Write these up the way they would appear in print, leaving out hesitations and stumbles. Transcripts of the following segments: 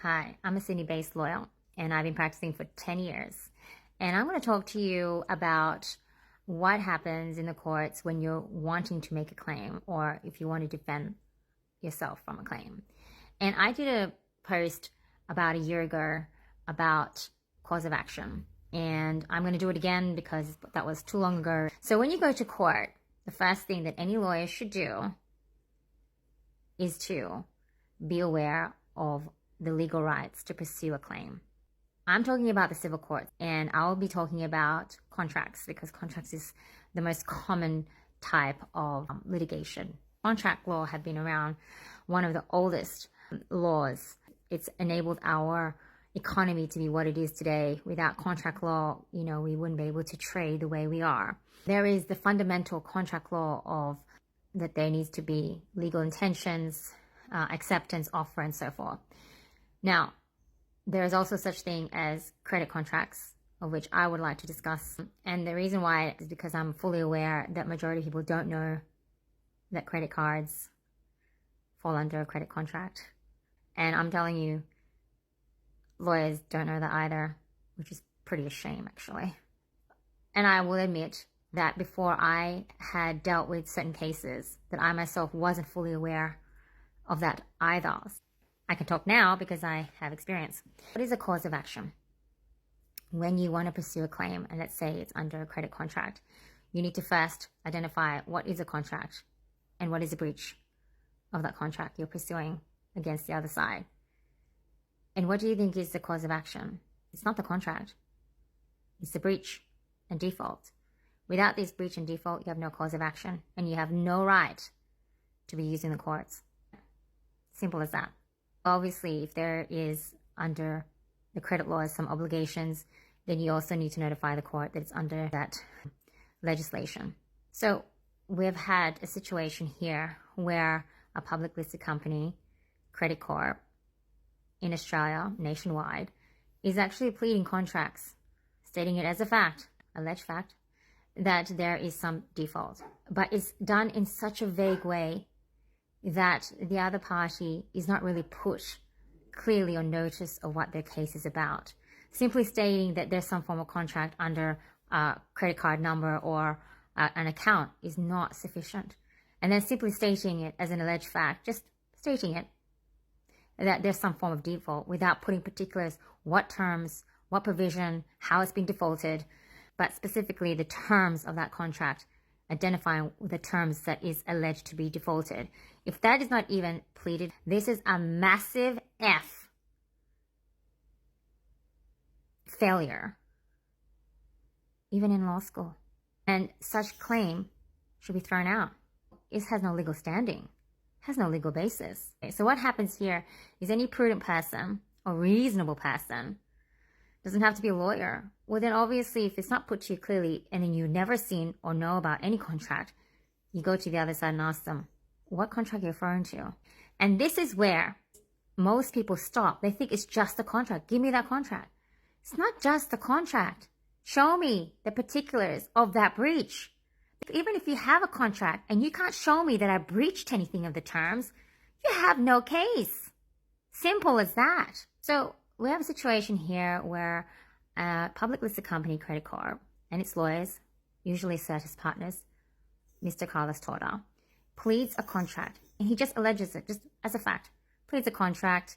Hi, I'm a Sydney-based lawyer and I've been practicing for 10 years. And I'm going to talk to you about what happens in the courts when you're wanting to make a claim or if you want to defend yourself from a claim. And I did a post about a year ago about cause of action. And I'm going to do it again because that was too long ago. So when you go to court, the first thing that any lawyer should do is to be aware of the legal rights to pursue a claim. I'm talking about the civil courts, and I'll be talking about contracts because contracts is the most common type of litigation. Contract law have been around, one of the oldest laws. It's enabled our economy to be what it is today. Without contract law, we wouldn't be able to trade the way we are. There is the fundamental contract law of that there needs to be legal intentions, acceptance, offer, and so forth. Now, there is also such thing as credit contracts, of which I would like to discuss. And the reason why is because I'm fully aware that majority of people don't know that credit cards fall under a credit contract. And I'm telling you, lawyers don't know that either, which is pretty a shame, actually. And I will admit that before I had dealt with certain cases, that I myself wasn't fully aware of that either. I can talk now because I have experience. What is a cause of action? When you want to pursue a claim, and let's say it's under a credit contract, you need to first identify what is a contract and what is a breach of that contract you're pursuing against the other side. And what do you think is the cause of action? It's not the contract. It's the breach and default. Without this breach and default, you have no cause of action, and you have no right to be using the courts. Simple as that. Obviously, if there is under the credit laws some obligations, then you also need to notify the court that it's under that legislation. So we've had a situation here where a public listed company, Credit Corp, in Australia, nationwide, is actually pleading contracts, stating it as a fact, alleged fact, that there is some default. But it's done in such a vague way that the other party is not really put clearly on notice of what their case is about. Simply stating that there's some form of contract under a credit card number or an account is not sufficient. And then simply stating it as an alleged fact, just stating it, that there's some form of default without putting particulars, what terms, what provision, how it's been defaulted, but specifically the terms of that contract, identifying the terms that is alleged to be defaulted. If that is not even pleaded, this is a massive F failure, even in law school. And such claim should be thrown out. It has no legal standing, has no legal basis. Okay, so what happens here is any prudent person or reasonable person, doesn't have to be a lawyer. Well, then obviously if it's not put to you clearly and then you've never seen or know about any contract, you go to the other side and ask them, what contract you're referring to? And this is where most people stop. They think it's just the contract. Give me that contract. It's not just the contract. Show me the particulars of that breach. Even if you have a contract and you can't show me that I breached anything of the terms, you have no case. Simple as that. So we have a situation here where a public listed company, Credit Corp, and its lawyers, usually Certis partners, Mr. Carlos Torda, pleads a contract, and he just alleges it, just as a fact, pleads a contract,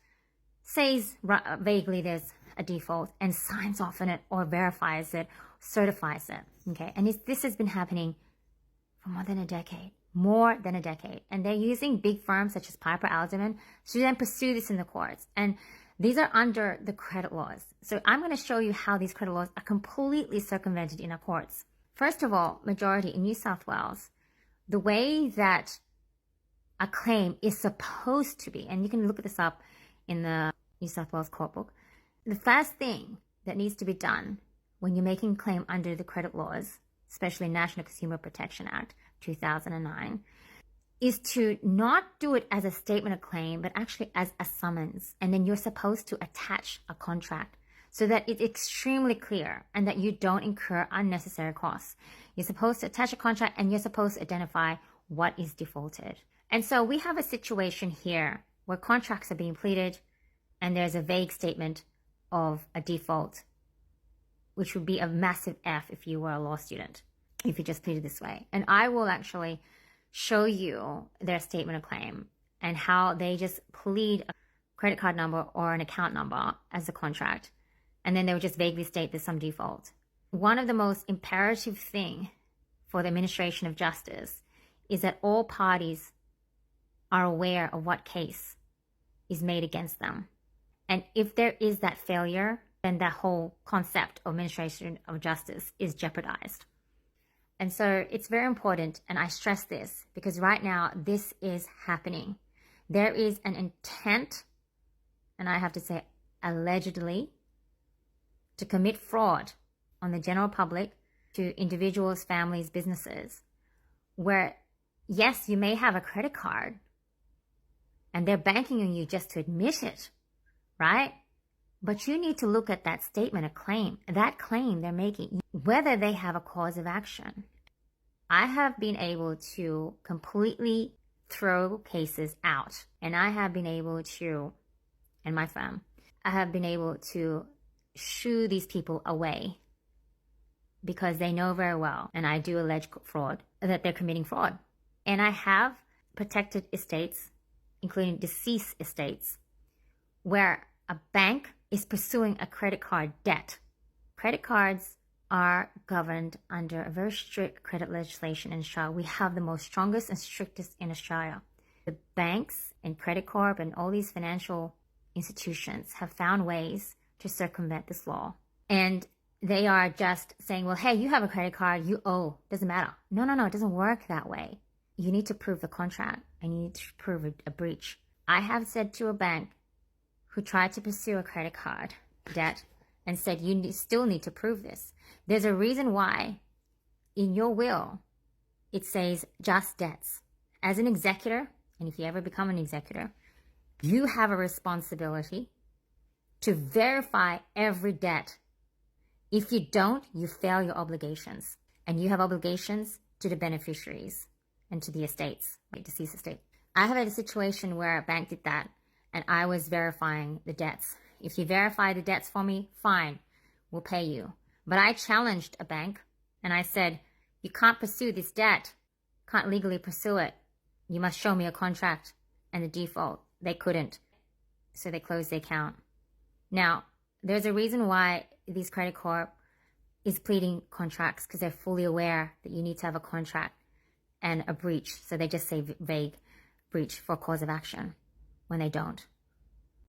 says vaguely there's a default, and signs off on it, or verifies it, certifies it, okay? And this has been happening for more than a decade, and they're using big firms such as Piper Alderman to then pursue this in the courts, and these are under the credit laws. So I'm going to show you how these credit laws are completely circumvented in our courts. First of all, majority in New South Wales, the way that a claim is supposed to be, and you can look this up in the New South Wales court book, the first thing that needs to be done when you're making a claim under the credit laws, especially National Consumer Protection Act 2009, is to not do it as a statement of claim, but actually as a summons. And then you're supposed to attach a contract so that it's extremely clear and that you don't incur unnecessary costs. You're supposed to attach a contract and you're supposed to identify what is defaulted. And so we have a situation here where contracts are being pleaded and there's a vague statement of a default, which would be a massive F if you were a law student, if you just pleaded this way. And I will actually show you their statement of claim and how they just plead a credit card number or an account number as a contract, and then they would just vaguely state there's some default. One of the most imperative thing for the administration of justice is that all parties are aware of what case is made against them. And if there is that failure, then that whole concept of administration of justice is jeopardized. And so it's very important, and I stress this because right now this is happening. There is an intent, and I have to say allegedly, to commit fraud on the general public, to individuals, families, businesses, where yes, you may have a credit card and they're banking on you just to admit it, right? But you need to look at that statement of claim, that claim they're making, whether they have a cause of action. I have been able to completely throw cases out, and I have been able to, and my firm, I have been able to shoo these people away because they know very well, and I do allege fraud, that they're committing fraud. And I have protected estates, including deceased estates, where a bank is pursuing a credit card debt. Credit cards are governed under a very strict credit legislation in Australia. We have the most strongest and strictest in Australia. The banks and Credit Corp and all these financial institutions have found ways to circumvent this law. And they are just saying, well, hey, you have a credit card, you owe, doesn't matter. No, it doesn't work that way. You need to prove the contract and you need to prove a breach. I have said to a bank who tried to pursue a credit card debt and said, you still need to prove this. There's a reason why in your will it says just debts. As an executor, and if you ever become an executor, you have a responsibility to verify every debt. If you don't, you fail your obligations, and you have obligations to the beneficiaries and to the estates, like deceased estate. I have had a situation where a bank did that, and I was verifying the debts. If you verify the debts for me, fine, we'll pay you. But I challenged a bank, and I said, you can't pursue this debt, can't legally pursue it. You must show me a contract and a default. They couldn't, so they closed the account. Now, there's a reason why these credit corp is pleading contracts, because they're fully aware that you need to have a contract and a breach. So they just say vague breach for cause of action when they don't.